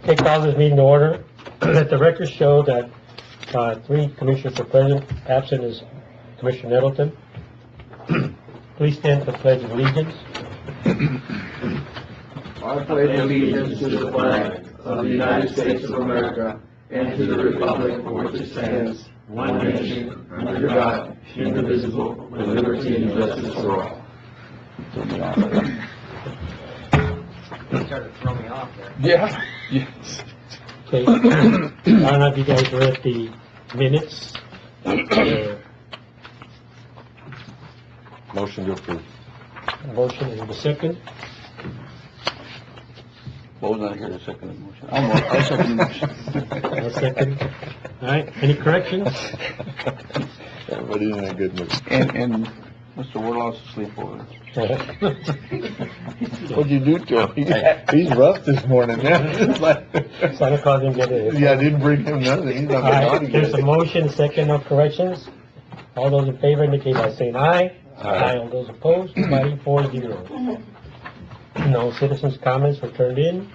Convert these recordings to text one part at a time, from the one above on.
Okay, call this meeting to order. Let the record show that 3 commissioners are present. Absent is Commissioner Nettleton. Please stand for the Pledge of Allegiance. I pledge allegiance to the flag of the United States of America and to the republic for which it stands, one nation, under God, indivisible, with liberty and justice for all. You started to throw me off there. Yeah. Yes. Okay. I don't know if you guys read the minutes. Motion to approve. Motion in the second. What was I here to second the motion? I'll second the motion. I'll second. All right. Any corrections? Everybody's in a good mood. And Mr. Warlow's asleep over What'd you do to him? He's rough this morning, man. Santa Claus didn't get it. Yeah, I didn't bring him nothing. He's not All right. going There's a motion, second, no corrections. All those in favor indicate by saying aye. Aye. All those opposed, nobody, 4-0. No citizens' comments were turned in.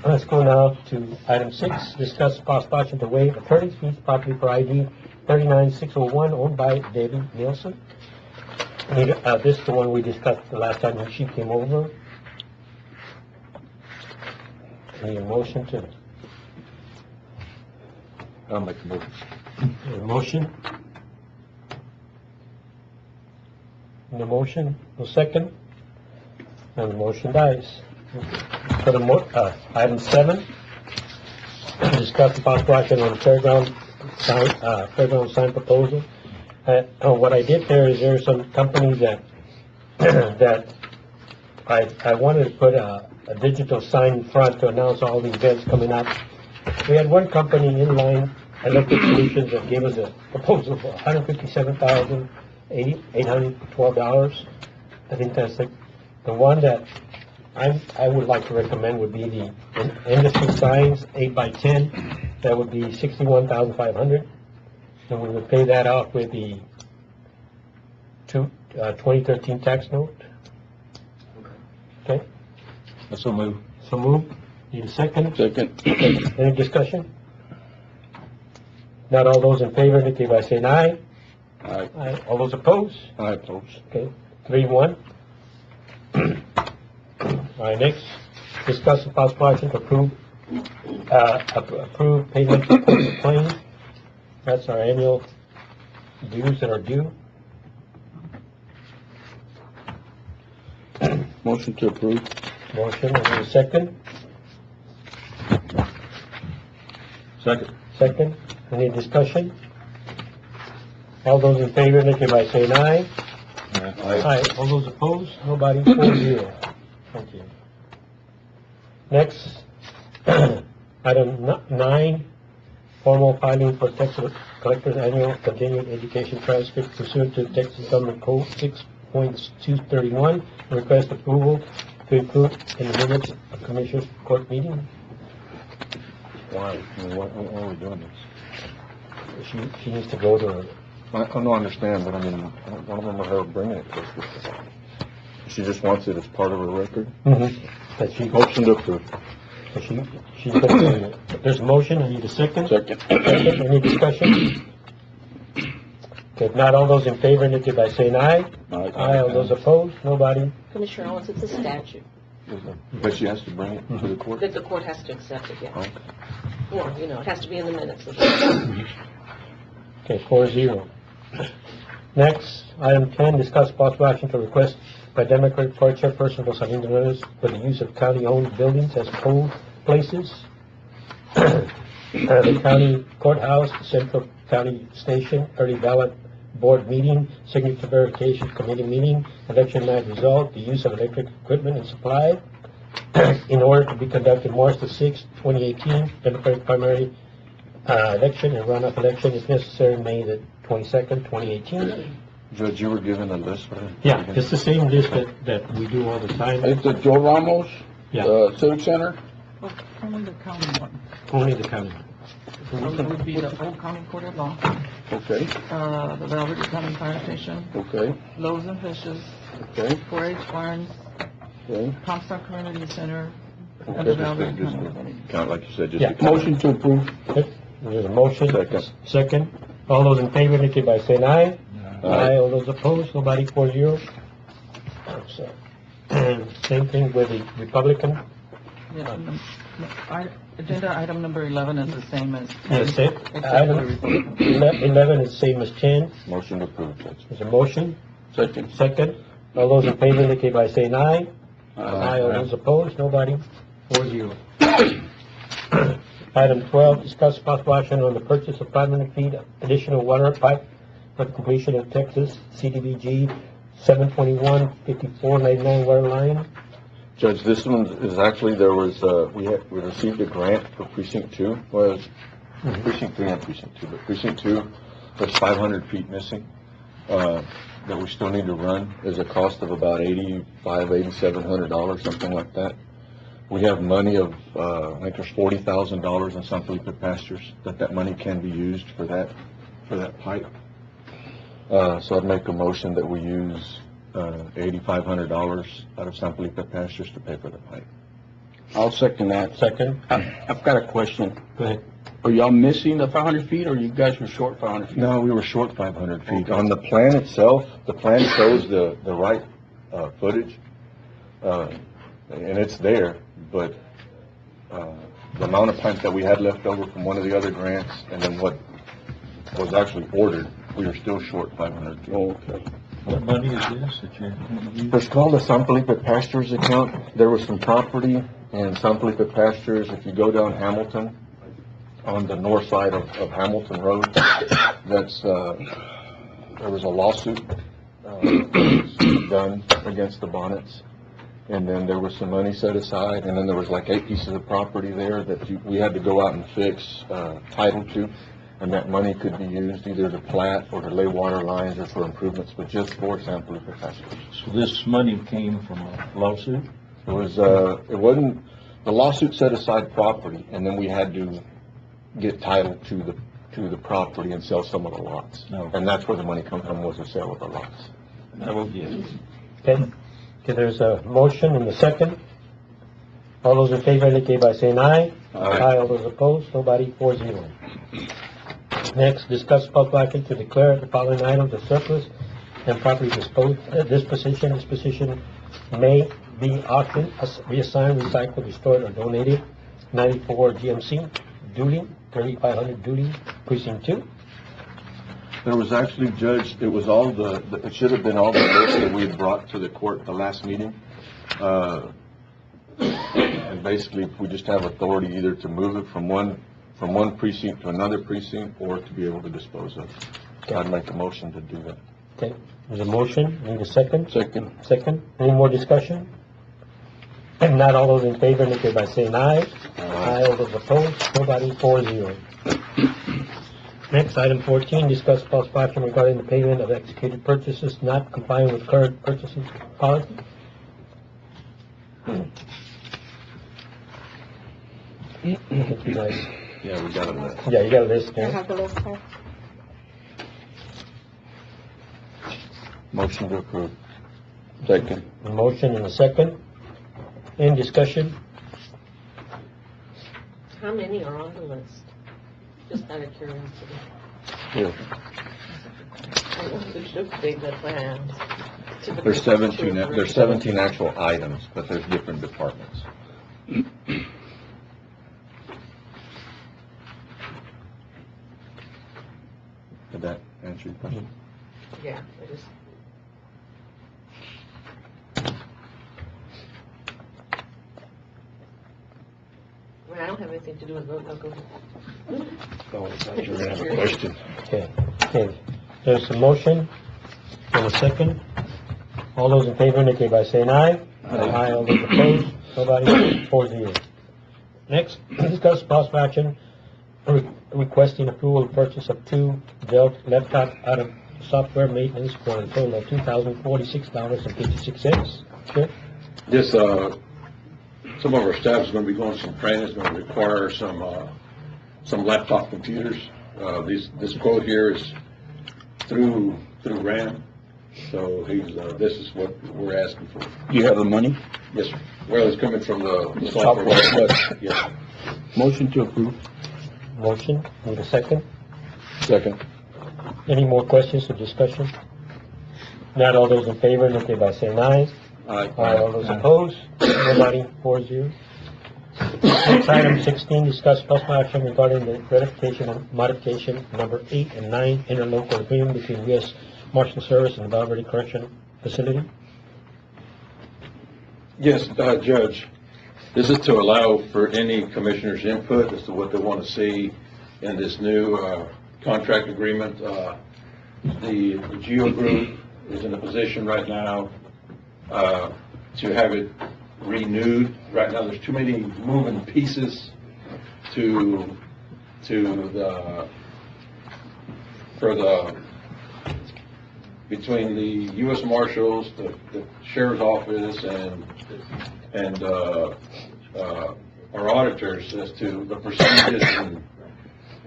Let's go now to item 6, discuss possible action to waive attorney's fees property for ID 39601 owned by Debbie Nielsen. This is the one we discussed the last time when she came over. Any motion to? I'll make the motion. Motion? The motion, the second, and the motion dies. For the item 7, discuss the possible action on fairground sign proposal. What I did there is some companies that that I wanted to put a digital sign in front to announce all the events coming up. We had one company in line, Electric Solutions, that gave us a proposal for $157,812. I think that's the one that I would like to recommend would be the industry signs, 8x10. That would be $61,500. And we would pay that off with the 2013 tax note. Okay? So move. So move. Need a second? Second. Any discussion? Not all those in favor indicate by saying aye. Aye. Aye. All those opposed? I oppose. Okay. 3-1. All right, next, discuss the possible action to approve payment of claims. That's our annual dues that are due. Motion to approve. Motion, and a second. Second. Second. Any discussion? All those in favor indicate by saying aye. Aye. All those opposed? Nobody. 4-0. Thank you. Next, item 9, formal filing for Texas Collector's Annual Continuing Education Transcript pursuant to Texas Government Code 6.231. Request approval to include in the minutes of Commissioners Court meeting. Why? Why are we doing this? She needs to go to. I don't understand, but I mean, I don't remember her bringing it to us. She just wants it as part of her record. That she. Motion to approve. She's gonna. There's a motion. I need a second. Second. Any discussion? Okay, if not, all those in favor indicate by saying aye. Aye. All those opposed? Nobody. Commissioner Owens, it's a statute But she has to bring it to the court? that the court has to accept it, yeah. Okay. Or, it has to be in the minutes. Okay, 4-0. Next, item 10, discuss possible action to request by Democratic Party Chairperson Rosalinda Reyes for the use of county-owned buildings as poll places. The county courthouse, Central County Station, early ballot board meeting, signature verification committee meeting, election night result, the use of electric equipment and supply in order to be conducted March the 6th, 2018, Democratic primary election and runoff election if necessary, May the 22nd, 2018. Judge, you were given a list, right? Yeah, it's the same list that we do all the time. It's at Joe Ramos, Yeah, Civic Center. Only the county one. only the county. So it would be the Old County Court of Law, Okay, the Valverde County Fire Station, okay, Loaves and Fishes, okay, 4-H Barns, okay, Comstock Community Center, And the Valley Just County. kind of like you said, just. Yeah. to kind of- Motion to approve. Okay, there's a motion. Second. Second. All those in favor indicate by saying aye. Aye. All those opposed, nobody, 4-0. So, same thing with the Republican. Yeah, agenda item number 11 is the same as. That's it. Except for the Item Republican. 11 is same as 10. Motion to approve, Judge. There's a motion. Second. Second. All those in favor indicate by saying aye. All those opposed, nobody, 4-0. Item 12, discuss possible action on the purchase of 500 feet of additional water pipe for the completion of Texas CDBG 721-5499 water line. Judge, this one is actually, there was, we received a grant for precinct 2, well, precinct 3 and precinct 2, but precinct 2, there's 500 feet missing, that we still need to run. There's a cost of about $8,700, something like that. We have money of, I think there's $40,000 in San Felipe Pastures, that money can be used for that pipe. So I'd make a motion that we use, $8,500 out of San Felipe Pastures to pay for the pipe. I'll second that. Second. I've got a question. Go ahead. Are y'all missing the 500 feet, or you guys were short 500 feet? No, we were short 500 feet. On the plan itself, the plan shows the right footage, and it's there, but the amount of pipe that we had left over from one of the other grants, and then what was actually ordered, we were still short 500 feet. Okay. What money is this that you're going to use? It's called the San Felipe Pastures account. There was some property in San Felipe Pastures. If you go down Hamilton, on the north side of Hamilton Road, that's, there was a lawsuit done against the Bonnets. And then there was some money set aside, and then there was like 8 pieces of property there that we had to go out and fix title to. And that money could be used either to plat or to lay water lines or for improvements, but just for San Felipe Pastures. So this money came from a lawsuit? It was, it wasn't, the lawsuit set aside property, and then we had to get title to the property and sell some of the lots. No. And that's where the money come from, was the sale of the lots. Okay. Okay, there's a motion and a second. All those in favor indicate by saying aye. Aye. All those opposed, nobody, 4-0. Next, discuss possible action to declare the following items as surplus and properly disposed. This position may be auctioned, reassigned, recycled, restored, or donated. 94 GMC, Dooley, 3500 Dooley, precinct 2. There was actually, Judge, it was all it should have been all the lists that we had brought to the court the last meeting. And basically, we just have authority either to move it from one precinct to another precinct, or to be able to dispose of. So I'd make a motion to do that. Okay, there's a motion, need a second? Second. Second, any more discussion? And not all those in favor indicate by saying aye. Aye. All those opposed, nobody, 4-0. Next, item 14, discuss possible action regarding the payment of executed purchases not complying with current purchasing policy. I think you guys, Yeah, we got it. yeah, you got a list I there. have the list here. Motion to approve. Second. A motion and a second. Any discussion? How many are on the list? Just out of curiosity. Yeah. I wonder if it's big, the plans. There's 17 actual items, but there's different departments. Did that answer your question? Yeah, I just. Well, I don't have anything to do with vote, I'll go. Oh, I thought you were gonna have a question. Okay, okay. There's a motion and a second. All those in favor indicate by saying aye. Aye. All those opposed, nobody, 4-0. Next, discuss possible action requesting approval of purchase of 2 Dell laptops out of software maintenance for a total of $2,046.56. Sure. Yes, some of our staff is going to be going some training, is going to require some laptop computers. This quote here is through RAM, So this is what we're asking for. You have the money? Yes, sir. Well, it's coming from the Software. software. Yes. Motion to approve. Motion, need a second? Second. Any more questions or discussion? Not all those in favor, indicate by saying aye. Aye. Aye, all those opposed, nobody, 4-0. Next, item 16, discuss possible action regarding the ratification and modification number 8 and 9 interlocal agreement between U.S. Marshal Service and the Val Verde Correctional Facility. Yes, Judge, this is to allow for any commissioner's input as to what they want to see in this new contract agreement. The GEO Group is in a position right now to have it renewed. Right now, there's too many moving pieces between the U.S. Marshals, the Sheriff's Office, and our auditors as to the percentages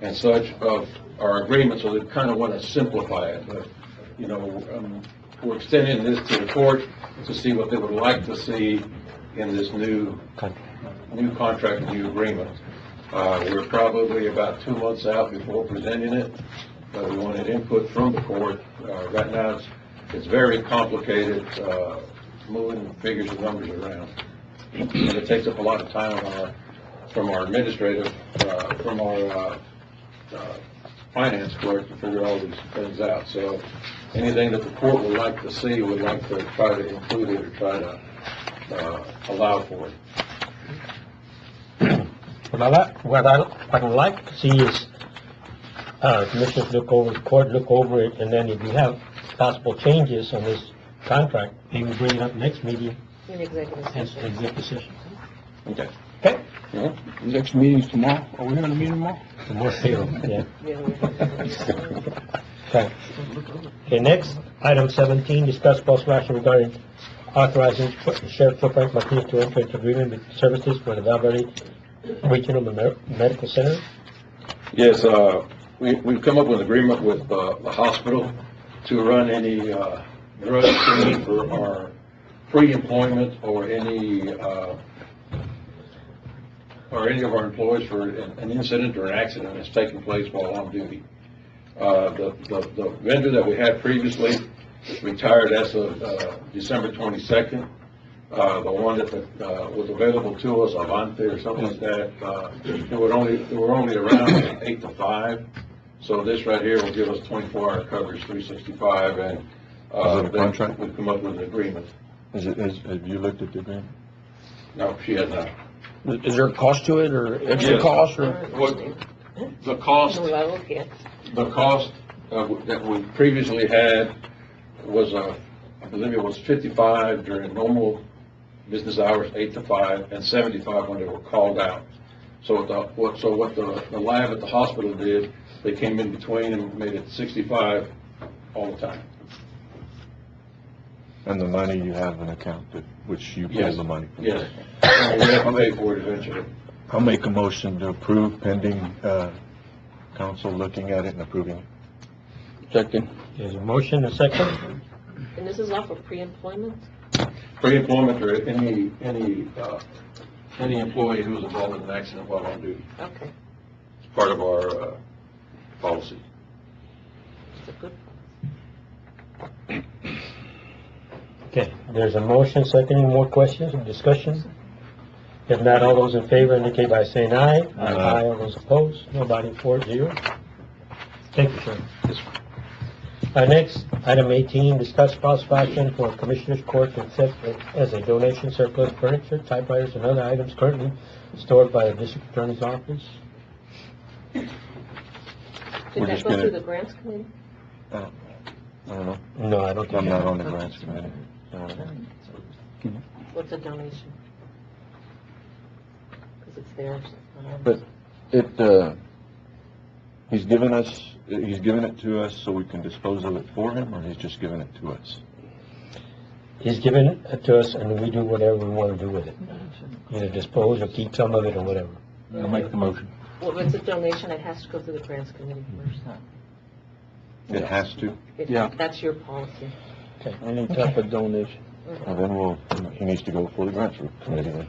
and such of our agreement, so they kind of want to simplify it. But, we're extending this to the court to see what they would like to see in this new contract, new agreement. We're probably about 2 months out before presenting it, but we wanted input from the court. Right now, it's very complicated, moving figures and numbers around. And it takes up a lot of time from our administrative, from our finance clerk to figure all these things out. So anything that the court would like to see, we'd like to try to include it or try to allow for it. What I'd like to see is commissioners look over, the court look over it, and then if you have possible changes on this contract, maybe bring it up next meeting In executive and session. executive session. Okay. Okay? Next meeting's tomorrow. Are we having a meeting tomorrow? The more payroll, yeah. Yeah. Okay. Okay, next, item 17, discuss possible action regarding authorizing Sheriff Frank Martinez to enter into agreement with services for the Val Verde Regional Medical Center. Yes, we've come up with an agreement with the hospital to run any drug screening for our pre-employment or any of our employees for an incident or an accident that's taken place while on duty. The vendor that we had previously is retired as of December 22nd. The one that was available to us, Avante or something like that, they were only around 8 to 5. So this right here will give us 24-hour coverage, 365, and Is it a contract? We've come up with an agreement. Have you looked at the agreement? No, she has not. Is there a cost to it or extra Yes. cost or? The cost Well, yes. that we previously had was, I believe it was 55 during normal business hours, 8 to 5, and 75 when they were called out. So what the lab at the hospital did, they came in between and made it 65 all the time. And the money, you have an account which you pull Yes. the money from? Yes. And we have to pay for it eventually. I'll make a motion to approve pending council looking at it and approving it. Second. There's a motion, a second. And this is all for pre-employment? Pre-employment or any employee who was involved in an accident while on duty. Okay. It's part of our policy. It's a good Okay, there's a motion, second. Any more questions or discussion? If not, all those in favor indicate by saying aye. Aye. All those opposed, nobody, 4-0. Thank you, sir. Next, item 18, discuss possible action for Commissioners Court to accept as a donation surplus furniture, typewriters, and other items currently stored by the District Attorney's Office. Did We're that just go gonna- through the grants committee? I don't know. No, I don't think. I'm not on the grants committee. What's a donation? Because it's theirs. But he's given it to us so we can dispose of it for him, or he's just given it to us? He's given it to us, and we do whatever we want to do with it. Either dispose or keep some of it or whatever. I'll make the motion. Well, if it's a donation, it has to go through the grants committee first. It has to? If Yeah. That's your policy. Any type of donation. And then he needs to go for the grants committee then.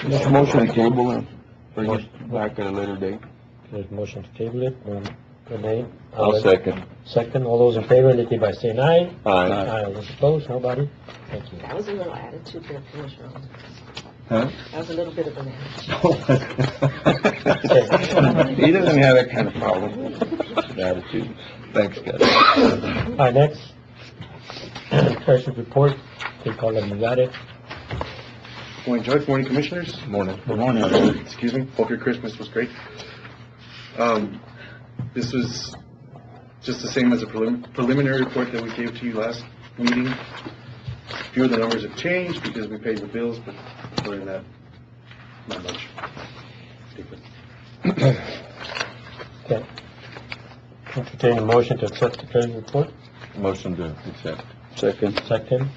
Just motion to table and bring it back at a later date. There's a motion to table it. Renee? I'll second. Second. All those in favor indicate by saying aye. Aye. All those opposed? Nobody? Thank you. That was a little attitude there, Commissioner. Huh? That was a little bit of an attitude. He doesn't have that kind of problem with attitude. Thanks, guys. All right, next. Treasurer's report. They call them, you got it. Morning, Judge. Morning, Commissioners. Morning. Good morning. Excuse me. Hope your Christmas was great. This was just the same as a preliminary report that we gave to you last meeting. A few of the numbers have changed because we paid the bills, but other than that, not much different. Okay. Entertain a motion to accept the treasurer's report. Motion to accept. Second. Second.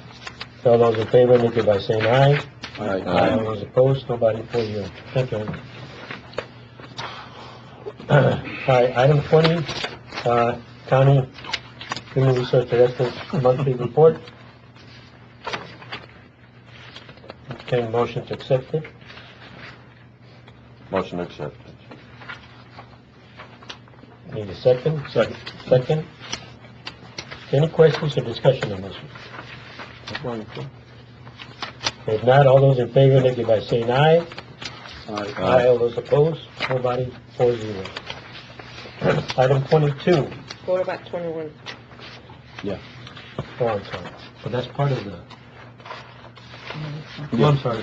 All those in favor indicate by saying aye. Aye. All those opposed? Nobody for you. Thank you. All right, item 20, County Human Resource Director's monthly report. Entertain a motion to accept it. Motion to accept. Need a second? Second. Any questions or discussion on this one? If not, all those in favor indicate by saying aye. Aye. All those opposed? Nobody? 4-0. Item 22. What about 21? Oh, I'm sorry. So that's part of the... Oh, I'm sorry.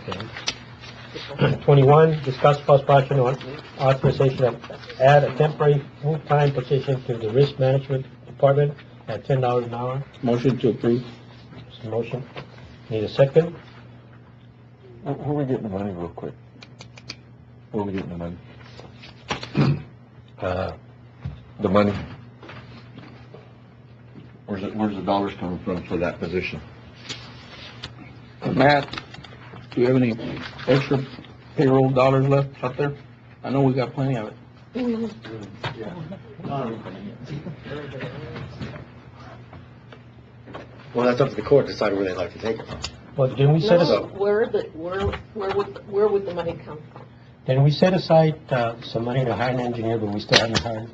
Okay. 21, discuss possible action on authorization of add a temporary full-time position to the risk management department at $10 an hour. Motion to approve. Motion. Need a second? Where are we getting the money real quick? Where are we getting the money? The money? Where's the dollars coming from for that position? Matt, do you have any extra payroll dollars left out there? I know we got plenty of it. Well, that's up to the court to decide where they'd like to take it from. Well, didn't we set aside, Where would the money come from? didn't we set aside, some money to hire an engineer, but we still haven't hired,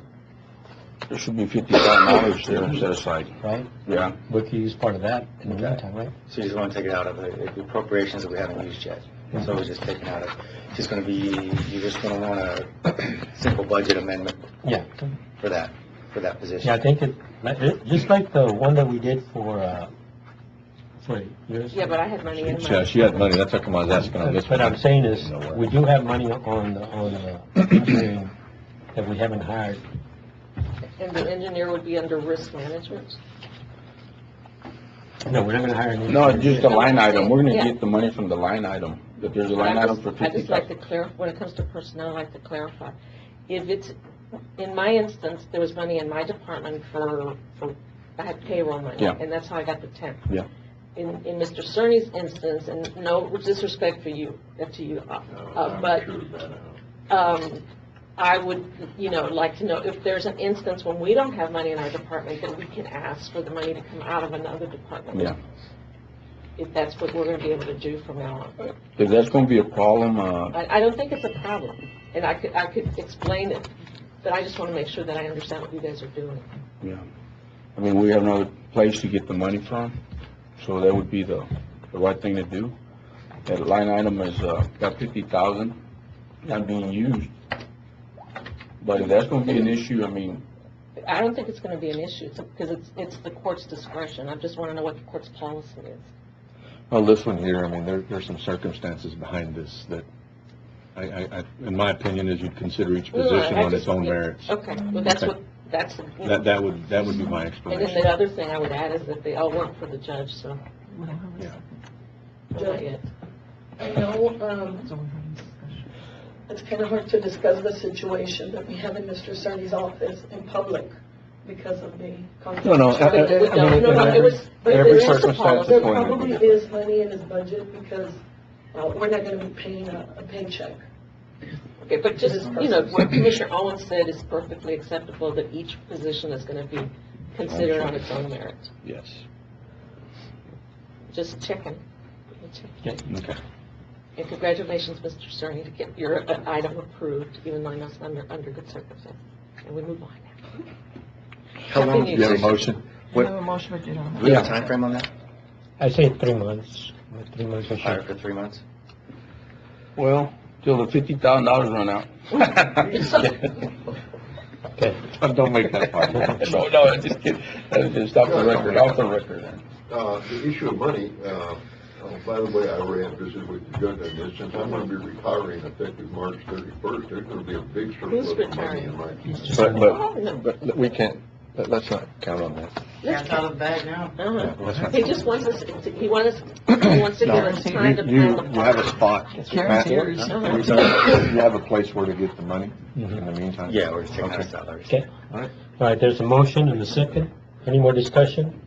There should be $50,000 there set aside. right? Yeah. We could use part of that in the meantime, right? So you just want to take it out of the appropriations that we haven't used yet. So we're just taking out of, just going to be, you're just going to want a simple budget amendment Yeah. for that position. Yeah, I think just like the one that we did for yours. Yeah, but I had money in Yeah, my... she had money, that's how come I was asking on this What one. I'm saying is, we do have money on engineering that we haven't hired. And the engineer would be under risk management? No, we're not gonna hire an engineer. No, just a line item. We're gonna Yeah. get the money from the line item. If there's a line item for I just like to 50,000. clarify, when it comes to personnel, I like to clarify. If it's, in my instance, there was money in my department for I had payroll money. Yeah. And that's how I got the 10. Yeah. In Mr. Cerny's instance, and no disrespect for you, to you, but, I would, like to know if there's an instance when we don't have money in our department, that we can ask for the money to come out of another department. Yeah. If that's what we're gonna be able to do from now on. If that's gonna be a problem, I don't think it's a problem, and I could explain it, but I just want to make sure that I understand what you guys are doing. yeah. I mean, we have another place to get the money from, so that would be the right thing to do. That line item is, got 50,000 not being used. But if that's gonna be an issue, I mean, I don't think it's going to be an issue, because it's the court's discretion. I just want to know what the court's policy is. Well, this one here, I mean, there's some circumstances behind this that I, in my opinion, is you'd consider each position on its own merits. Okay, well, that's Okay. what, that's. That would be my And explanation. then the other thing I would add is that they all work for the judge, so. Yeah. Not yet. I know, it's kind of hard to discuss the situation that we have in Mr. Cerny's office in public because of the conflict. No, It was, but every there is a circumstance policy. There is going to probably be. is money in his budget because we're not going to be paying a paycheck. Okay, but just, what Commissioner Owens said is perfectly acceptable, that each position is going to be consider it on its own merit. Yes. Just checking. Okay. And congratulations, Mr. Cerny, to get your item approved, even though I know it's under good circumstances. And we move on now. How long Happy do New you Year. have a motion? We have a motion, but you don't. Do we have a timeframe on that? I say 3 months. 3 months or Hire so. for 3 months? Well, till the $50,000 run out. Okay. Don't make that part. No, I'm just kidding. Just off the record, then. The issue of money, by the way, I ran, this is with the judge on this, since I'm gonna be retiring effective March 31st, there's gonna be a big surplus Who's of money in my. But we can't, let's not count on that. Cat's out of the bag now. Let's not- He just wants us, he wants to give us time to plan the You have a park. spot. Karen's here. You have a place where to get the money in the meantime? Yeah, we're just taking our Okay. salaries. Okay. All right, there's a motion and a second. Any more discussion?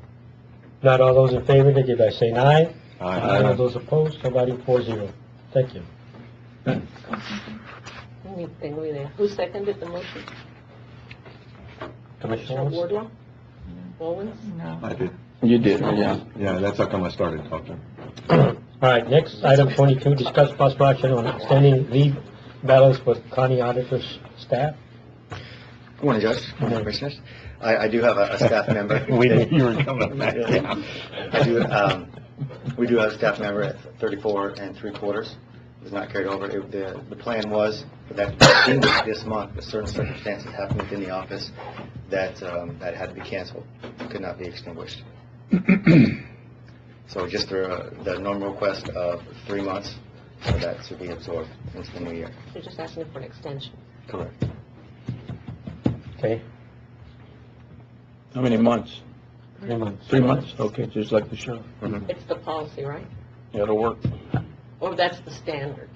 Not all those in favor, they give by saying aye. All those opposed, nobody, 4-0. Thank you. Who seconded the motion? Commissioner Commissioner Owens? Wardlaw? Owens? No. I did. You did, yeah. Yeah, that's how come I started talking. All right, next, item 22, discuss possible action on extending leave balance for county auditors staff. Good morning, Judge. Good morning, Commissioners. I do have a staff member. We knew you were coming back. I do, we do have a staff member at 34 3/4. It was not carried over. The plan was for that to end this month, but certain circumstances happened within the office that had to be canceled, could not be extinguished. So just the normal request of 3 months for that to be absorbed into the new year. You're just asking for an extension. Correct. Okay, How many months? 3 months. 3 months? Okay, just like the sheriff. It's the policy, right? That'll work. Or that's the standard?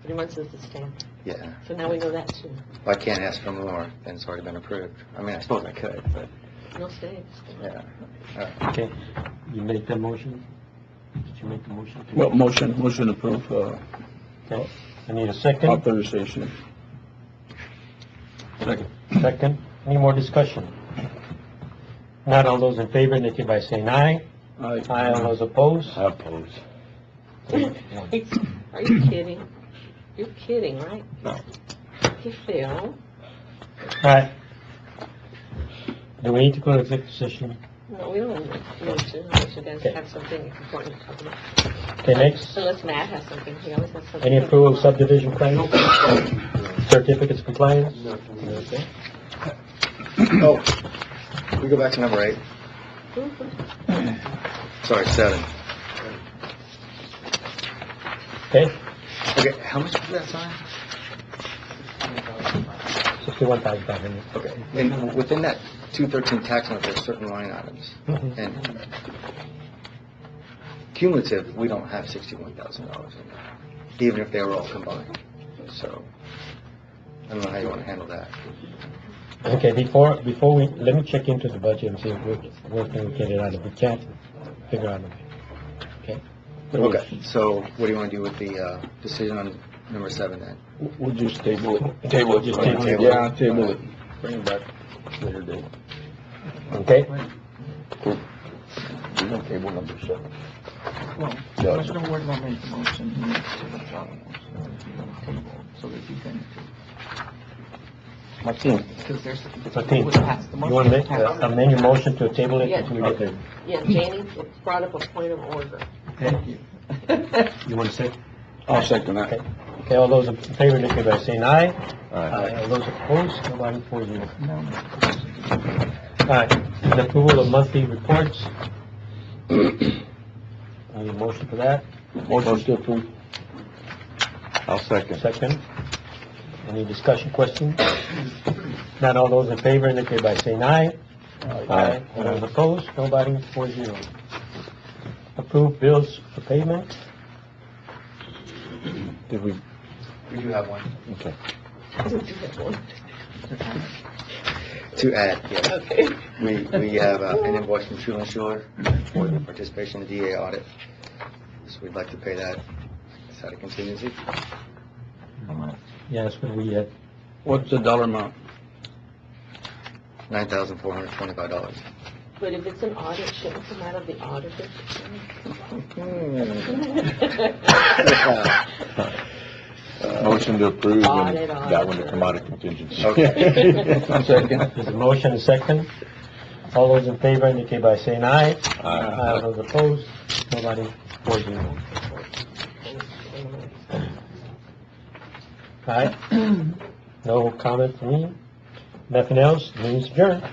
3 months is the standard. Yeah. So now we know that too. If I can't ask for more, then it's already been approved. I mean, I suppose I could, but, No states. yeah. Okay, you make the motion? Did you make the motion? Well, motion approved, Okay, I need a second. authorization. Second, any more discussion? Not all those in favor, indicate by saying aye. Aye. Aye, all those opposed? I oppose. Are you kidding? You're kidding, right? No. You Phil. All right. Do we need to go to executive session? No, we don't need to, unless you guys Okay. have something important to talk about. Okay, next, Unless Matt has something, he always has something. any approval of subdivision plans? Certificates of compliance? Okay. Oh, we go back to number 8. Sorry, 7. Okay, Okay, how much was that sign? 61,500. Okay, and within that 213 tax note, there's certain line items. Mhm. And cumulative, we don't have $61,000 in there, even if they were all combined. So, I don't know how you want to handle that. Okay, before we, let me check into the budget and see if we can get it out of, we can't figure out a way. Okay? Okay, so what do you want to do with the decision on number 7 then? We'll just table it. Table it. Just table it. Yeah, table it. Bring it back later date. Okay? We're gonna table number 7. Well, Commissioner Wardlaw made the motion, he needs to withdraw the motion, table, so that he can, Martin, because there's. Martin, would pass the you want to make, motion. amend your motion to table it? Yeah. until we get there? Yeah, Janie, it brought up a point of order. Thank you. You want to say? I'll second that. Okay, all those in favor, indicate by saying aye. All right. All those opposed, nobody, 4-0. No, All right, and approval of monthly reports. Any motion for that? Motion to approve. I'll second. Second. Any discussion, questions? Not all those in favor, indicate by saying aye. Aye. All those opposed, nobody, 4-0. Approve bills for payment. Did we, We do have one. okay. To add, yes. Okay. We have an invoice from True and Sure for the participation in the DA audit. So we'd like to pay that. Is that a contingency? Yes, but we had, What's the dollar amount? $9,425. But if it's an audit, shouldn't it come out of the auditor? Motion to approve Audit, and that one to audit. come out of contingency. Okay. Second. There's a motion, a second. All those in favor indicate by saying aye. Aye. All those opposed, nobody, 4-0. All right, no comment from me. Nothing else, means adjourned.